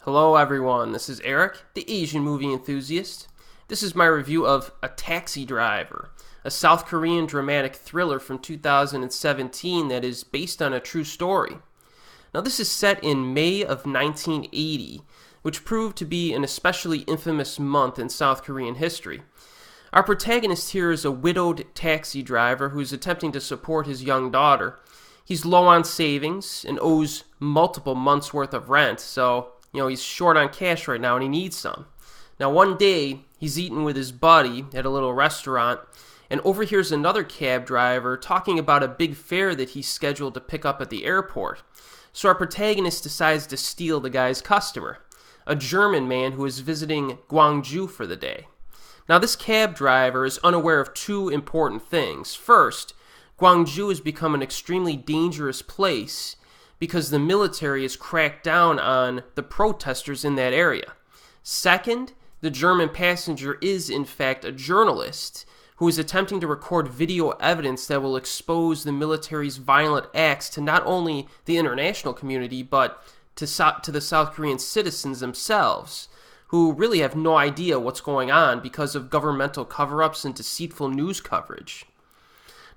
Hello everyone, this is Erik, the Asian movie enthusiast. This is my review of A Taxi Driver, a South Korean dramatic thriller from 2017 that is based on a true story. Now this is set in May of 1980, which proved to be an especially infamous month in South Korean history. Our protagonist here is a widowed taxi driver who is attempting to support his young daughter. He's low on savings and owes multiple months' worth of rent, so he's short on cash right now and he needs some. Now, one day, he's eating with his buddy at a little restaurant and overhears another cab driver talking about a big fare that he's scheduled to pick up at the airport. So our protagonist decides to steal the guy's customer, a German man who is visiting Gwangju for the day. Now, this cab driver is unaware of two important things. First, Gwangju has become an extremely dangerous place because the military has cracked down on the protestors in that area. Second, the German passenger is in fact a journalist who is attempting to record video evidence that will expose the military's violent acts to not only the international community but to the South Korean citizens themselves, who really have no idea what's going on because of governmental cover-ups and deceitful news coverage.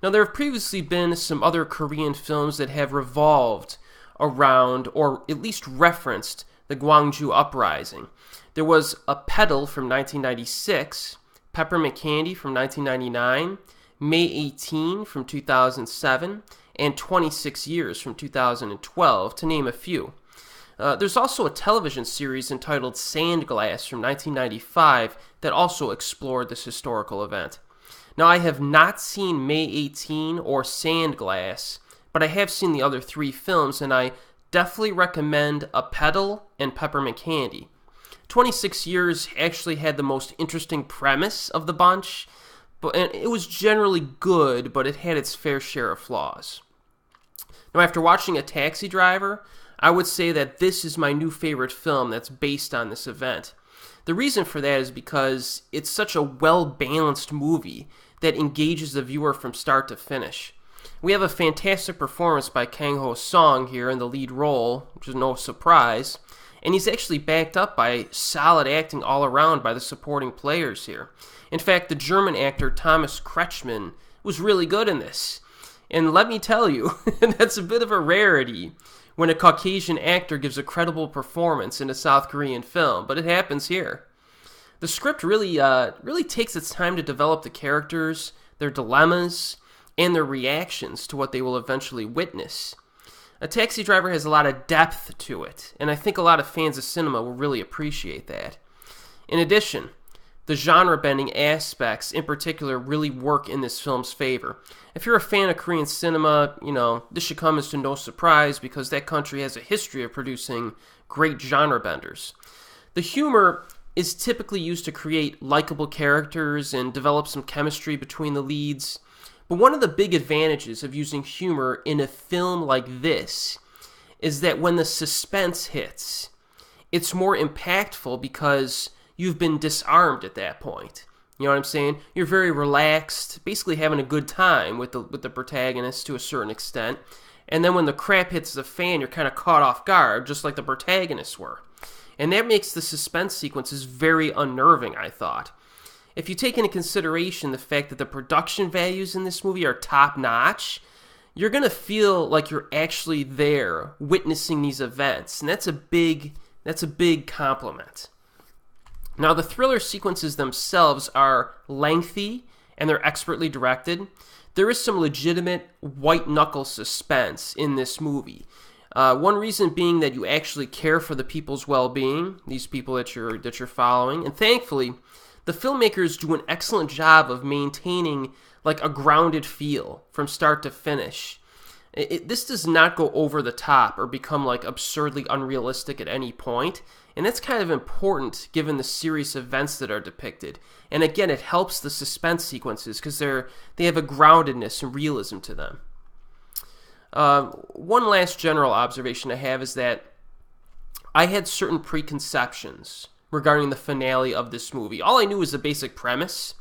Now, there have previously been some other Korean films that have revolved around, or at least referenced, the Gwangju uprising. There was A Pedal from 1996, Peppermint Candy from 1999, May 18 from 2007, and 26 Years from 2012, to name a few. There's also a television series entitled Sandglass from 1995 that also explored this historical event. Now, I have not seen May 18 or Sandglass, but I have seen the other three films, and I definitely recommend A Pedal and Peppermint Candy. 26 Years actually had the most interesting premise of the bunch, and it was generally good, but it had its fair share of flaws. Now, after watching A Taxi Driver, I would say that this is my new favorite film that's based on this event. The reason for that is because it's such a well-balanced movie that engages the viewer from start to finish. We have a fantastic performance by Kang-ho here in the lead role, which is no surprise, and he's actually backed up by solid acting all around by the supporting players here. In fact, the German actor Thomas Kretschmann was really good in this. And let me tell you, that's a bit of a rarity when a Caucasian actor gives a credible performance in a South Korean film, but it happens here. The script really takes its time to develop the characters, their dilemmas, and their reactions to what they will eventually witness. A Taxi Driver has a lot of depth to it, and I think a lot of fans of cinema will really appreciate that. In addition, the genre-bending aspects in particular really work in this film's favor. If you're a fan of Korean cinema, this should come as to no surprise because that country has a history of producing great genre benders. The humor is typically used to create likable characters and develop some chemistry between the leads. But one of the big advantages of using humor in a film like this is that when the suspense hits, it's more impactful because you've been disarmed at that point. You know what I'm saying? You're very relaxed, basically having a good time with the protagonist to a certain extent. And then when the crap hits the fan, you're kind of caught off guard, just like the protagonists were. And that makes the suspense sequences very unnerving, I thought. If you take into consideration the fact that the production values in this movie are top-notch, you're going to feel like you're actually there witnessing these events. And that's a big compliment. Now, the thriller sequences themselves are lengthy and they're expertly directed. There is some legitimate white-knuckle suspense in this movie. One reason being that you actually care for the people's well-being, these people that you're following, and thankfully, the filmmakers do an excellent job of maintaining like a grounded feel from start to finish. This does not go over the top or become like absurdly unrealistic at any point, and that's kind of important given the serious events that are depicted. And again, it helps the suspense sequences because they have a groundedness and realism to them. One last general observation I have is that I had certain preconceptions regarding the finale of this movie. All I knew was the basic premise,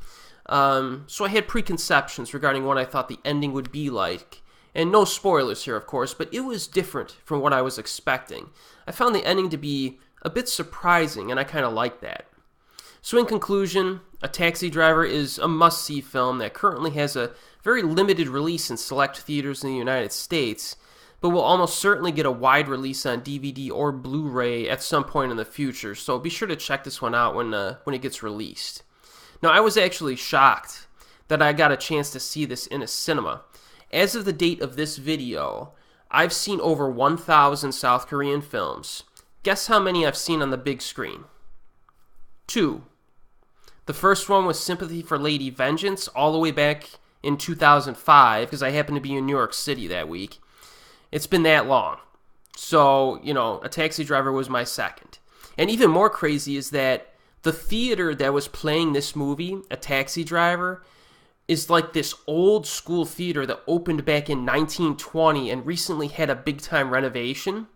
so I had preconceptions regarding what I thought the ending would be like, And no spoilers here, of course, but it was different from what I was expecting. I found the ending to be a bit surprising, and I kind of like that. So in conclusion, A Taxi Driver is a must-see film that currently has a very limited release in select theaters in the United States, but will almost certainly get a wide release on DVD or Blu-ray at some point in the future, so be sure to check this one out when it gets released. Now, I was actually shocked that I got a chance to see this in a cinema. As of the date of this video, I've seen over 1,000 South Korean films. Guess how many I've seen on the big screen? 2. The first one was Sympathy for Lady Vengeance, all the way back in 2005, because I happened to be in New York City that week. It's been that long. So, A Taxi Driver was my second. And even more crazy is that the theater that was playing this movie, A Taxi Driver, is like this old school theater that opened back in 1920 and recently had a big time renovation.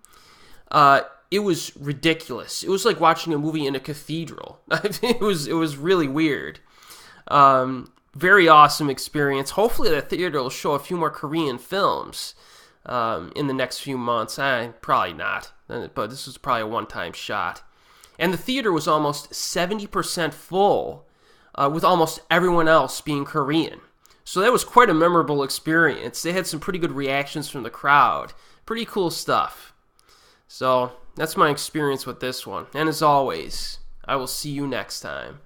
It was ridiculous. It was like watching a movie in a cathedral. It was really weird. Very awesome experience. Hopefully that theater will show a few more Korean films in the next few months. Probably not, but this was probably a one-time shot. And the theater was almost 70% full, with almost everyone else being Korean. So that was quite a memorable experience. They had some pretty good reactions from the crowd. Pretty cool stuff. So that's my experience with this one. And as always, I will see you next time.